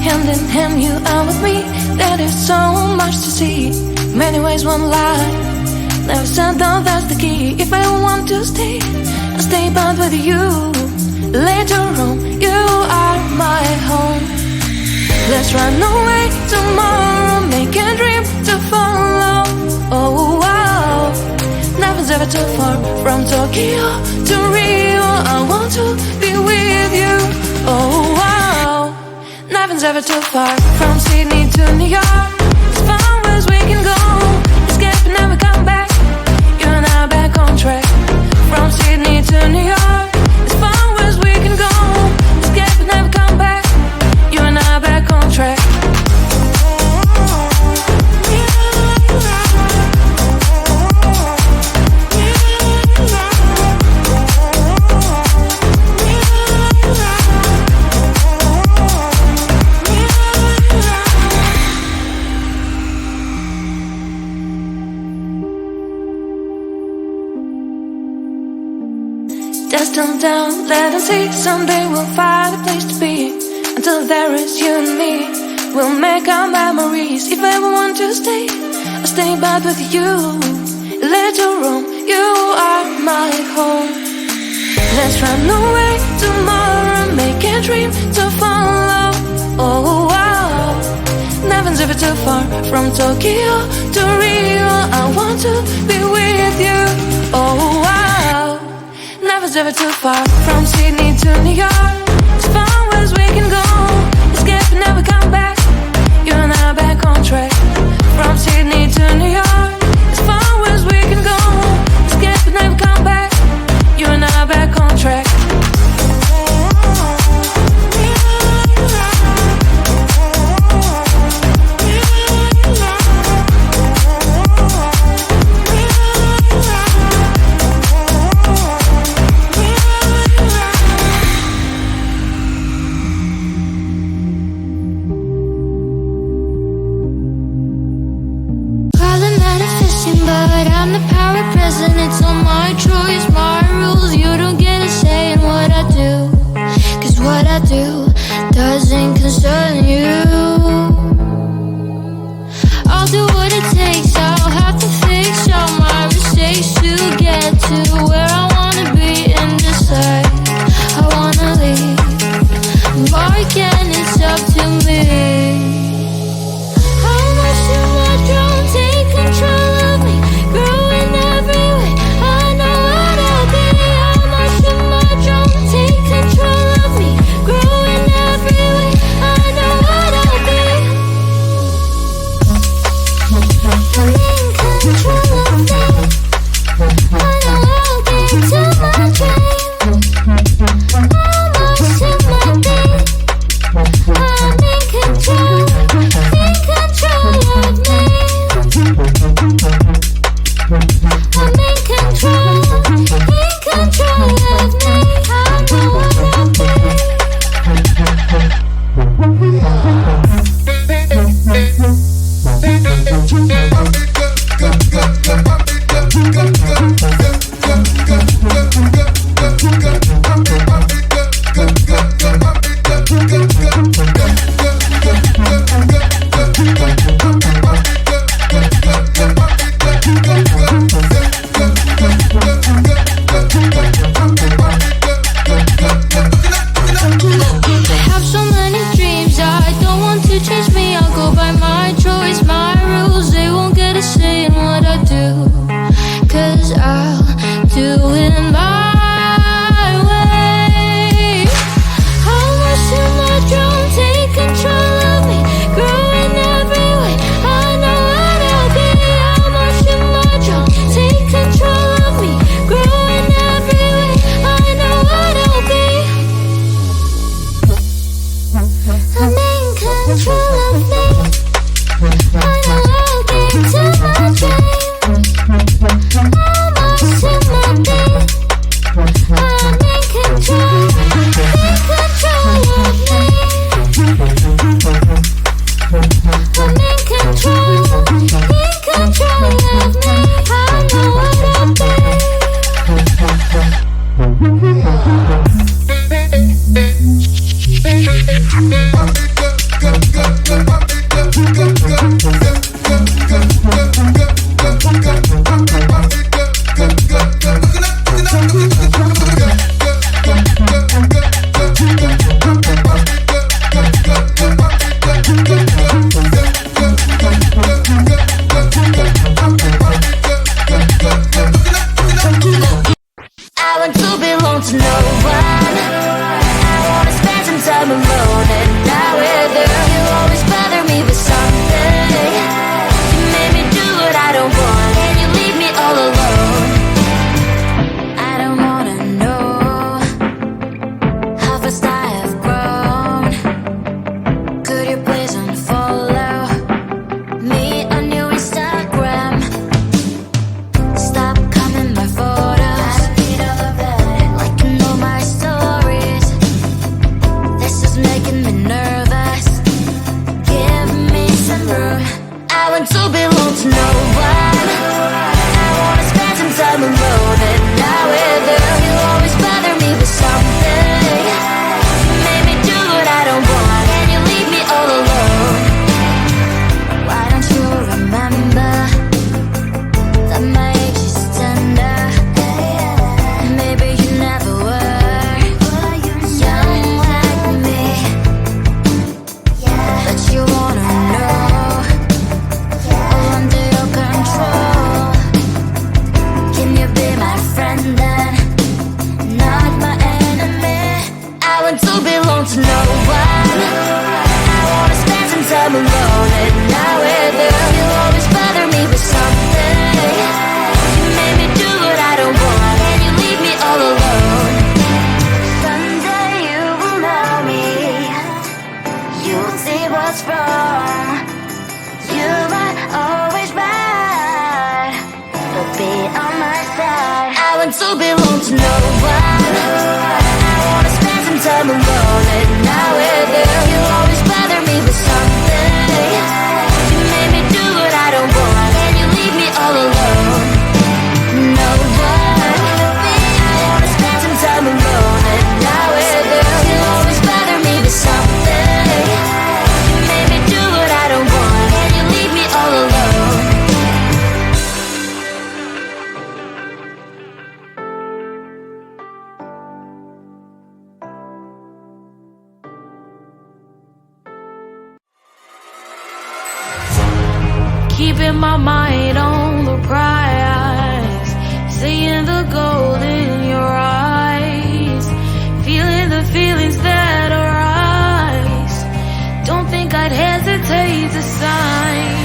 Hand in hand, you are with me. There is so much to see. Many ways, one life. Never said no, that's the key. If I want to stay, I'll stay but with you. Later on, you are my home. Let's run away tomorrow, make a dream to follow. Oh wow, nothing's ever too far. From Tokyo to Rio, I want to be with you. Oh wow, nothing's ever too far. From Sydney to New York, as far as we can go. Escape and never come back. You and I back on track. From Sydney to New York, as far as we can go. Escape and never come back. You and I back on track. Just turn down, let them see. Someday we'll find a place to be. Until there is you and me, we'll make our memories. If I ever want to stay, I'll stay but with you. Later on, you are my home. Let's run away tomorrow, make a dream to follow. Oh wow, nothing's ever too far. From Tokyo to Rio, I want to be with you. Oh wow, nothing's ever too far. From Sydney to New York, as far as we can go. Escape and never come back. You and I back on track. From Sydney to New York, as far as we can go. Escape and never come back. You and I back on track. But I'm the power present, it's all my choice, my rules. You don't get a say in what I do, 'cause what I do doesn't concern you. I'll do what it takes, I'll have to fix all my mistakes to get to where I wanna be and decide I wanna leave. But again, it's up to me. How much do I don't take control of me? Growing every way, I know what I'll be. How much too much don't take control of me? Growing every way, I know what I'll be. I'm in control of me. I know I'll get to my dream. How much to my beat? I'm in control of me. I'm in control, of me. I know what I'll be. Keeping my mind on the prize, seeing the gold in your eyes, feeling the feelings that arise. Don't think I'd hesitate to sign.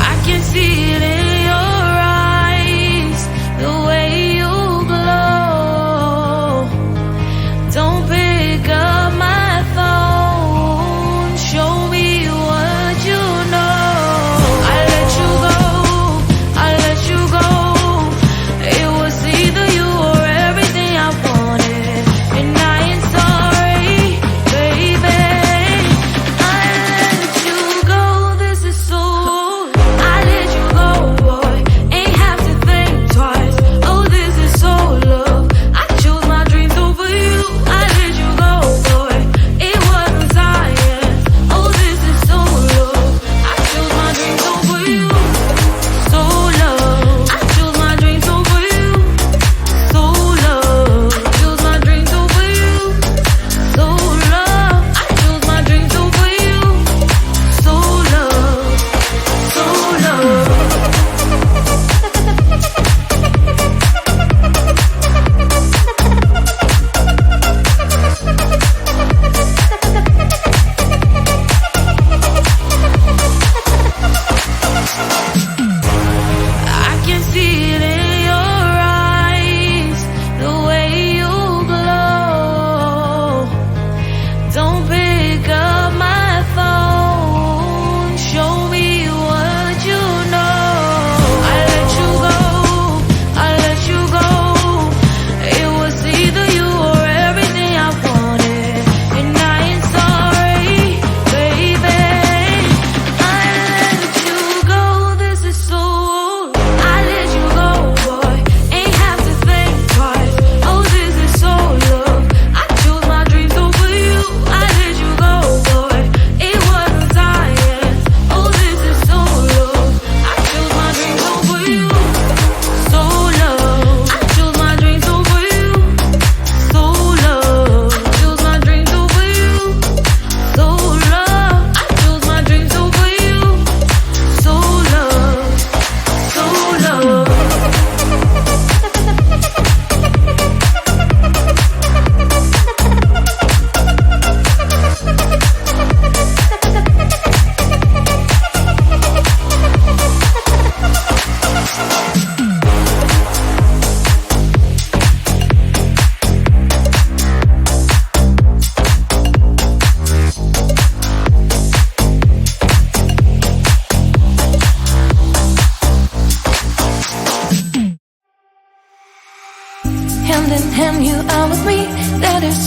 I can see it in your eyes, the way you glow. Don't pick up my phone, show me what you know. I let you go, it was the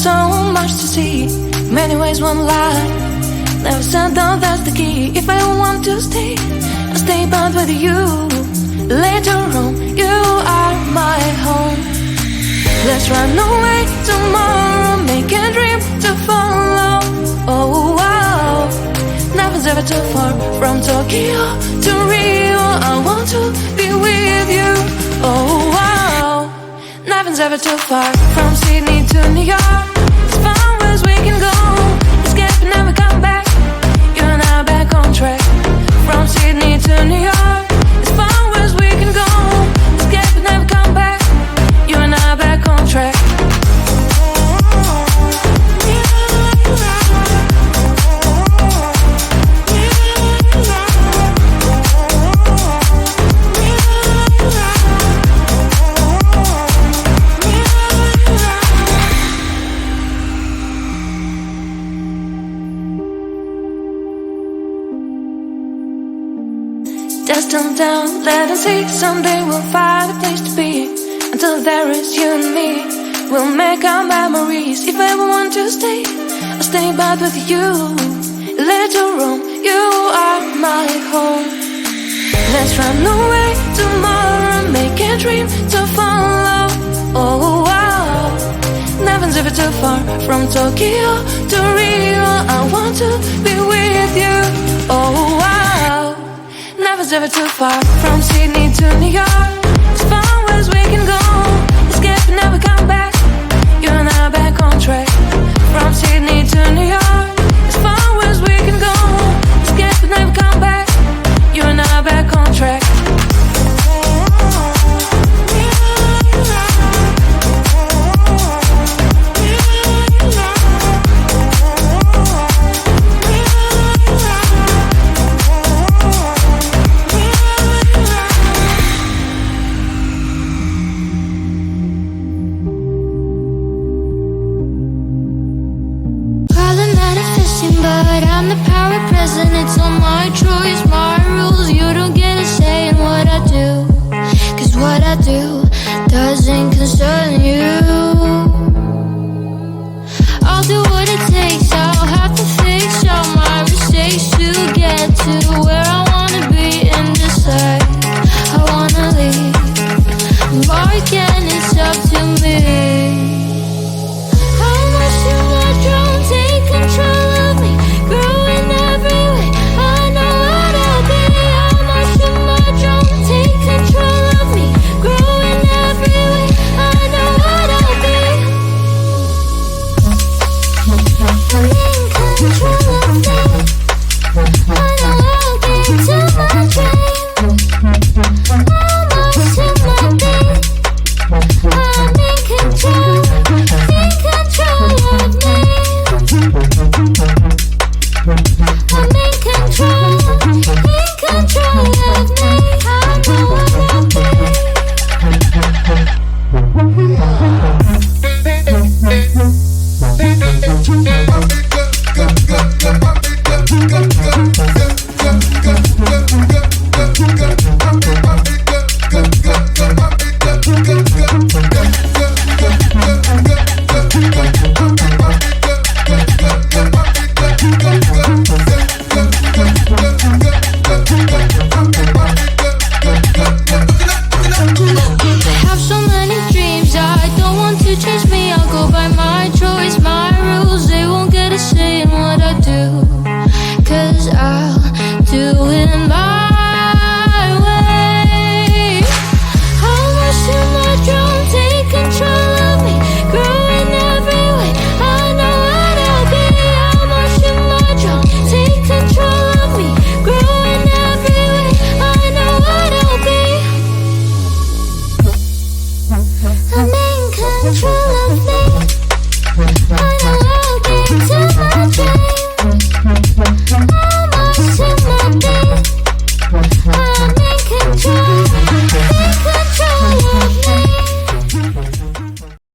so much to see. Many ways, one life. Never said no, that's the key. If I want to stay, I'll stay but with you. Later on, you are my home. Let's run away tomorrow, make a dream to follow. Oh wow, nothing's ever too far. From Tokyo to Rio, I want to be with you. Oh wow, nothing's ever too far. From Sydney to New York, as far as we can go. Escape and never come back. You and I back on track. From Sydney to New York, as far as we can go. Escape and never come back. You and I back on track. Destined down, let us see. Someday we'll find a place to be. Until there is you and me, we'll make our memories. If I ever want to stay, I'll stay but with you. Later on, you are my home. Let's run away tomorrow, make a dream to follow. Oh wow, nothing's ever too far. From Tokyo to Rio, I want to be with you. Oh wow, nothing's ever too far. From Sydney to New York, as far as we can go. Escape and never come back. You and I back on track. From Sydney to New York, as far as we can go. Escape and never come back. You and I back on track. But I'm the power present, it's all my choice, my rules. You don't get a say in what I do, 'cause what I do doesn't concern you.